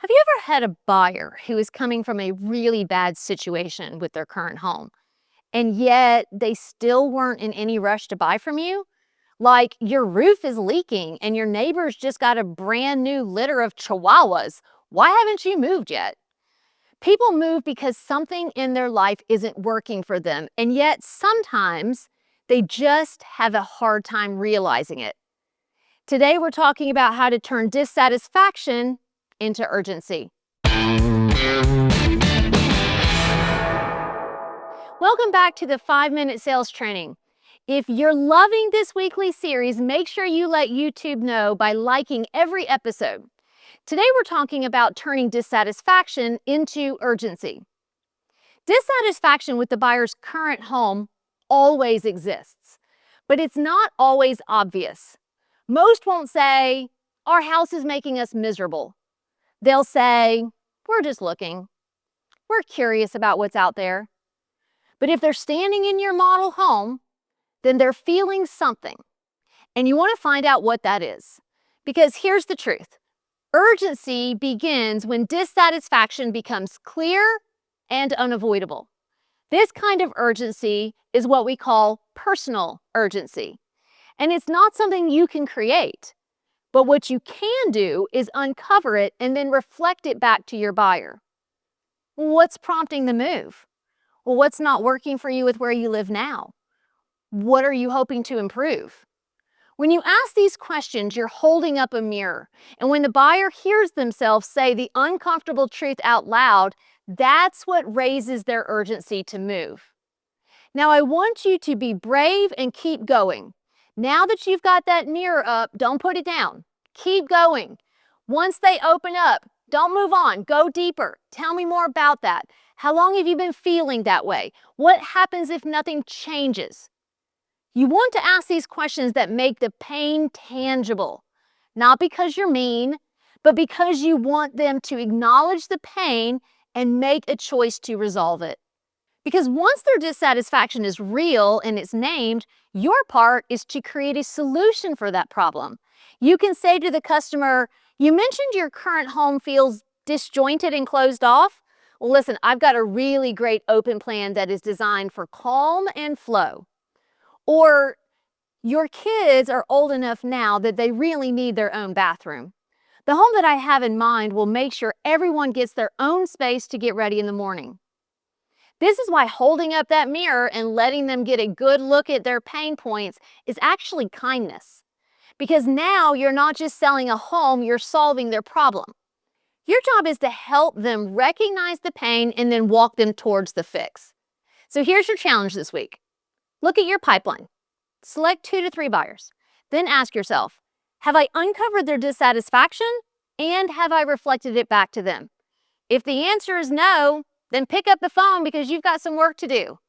Have you ever had a buyer who is coming from a really bad situation with their current home, and yet they still weren't in any rush to buy from you? Like your roof is leaking and your neighbors just got a brand new litter of chihuahuas. Why haven't you moved yet? People move because something in their life isn't working for them, and yet sometimes they just have a hard time realizing it. Today, we're talking about how to turn dissatisfaction into urgency. Welcome back to the 5-Minute Sales Training. If you're loving this weekly series, make sure you let YouTube know by liking every episode. Today, we're talking about turning dissatisfaction into urgency. Dissatisfaction with the buyer's current home always exists, but it's not always obvious. Most won't say, "Our house is making us miserable." They'll say, "We're just looking. We're curious about what's out there." But if they're standing in your model home, then they're feeling something. And you want to find out what that is. Because here's the truth. Urgency begins when dissatisfaction becomes clear and unavoidable. This kind of urgency is what we call personal urgency. And it's not something you can create. But what you can do is uncover it and then reflect it back to your buyer. What's prompting the move? Well, what's not working for you with where you live now? What are you hoping to improve? When you ask these questions, you're holding up a mirror. And when the buyer hears themselves say the uncomfortable truth out loud, that's what raises their urgency to move. Now, I want you to be brave and keep going. Now that you've got that mirror up, don't put it down. Keep going. Once they open up, don't move on. Go deeper. Tell me more about that. How long have you been feeling that way? What happens if nothing changes? You want to ask these questions that make the pain tangible, not because you're mean, but because you want them to acknowledge the pain and make a choice to resolve it. Because once their dissatisfaction is real and it's named, your part is to create a solution for that problem. You can say to the customer, "You mentioned your current home feels disjointed and closed off. Well, listen, I've got a really great open plan that is designed for calm and flow." Or, "Your kids are old enough now that they really need their own bathroom. The home that I have in mind will make sure everyone gets their own space to get ready in the morning." This is why holding up that mirror and letting them get a good look at their pain points is actually kindness. Because now you're not just selling a home, you're solving their problem. Your job is to help them recognize the pain and then walk them towards the fix. So here's your challenge this week. Look at your pipeline. Select 2 to 3 buyers. Then ask yourself, have I uncovered their dissatisfaction and have I reflected it back to them? If the answer is no, then pick up the phone because you've got some work to do.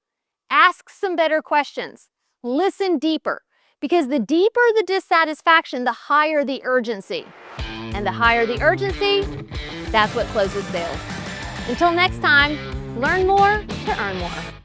Ask some better questions. Listen deeper, because the deeper the dissatisfaction, the higher the urgency. And the higher the urgency, that's what closes sales. Until next time, learn more to earn more.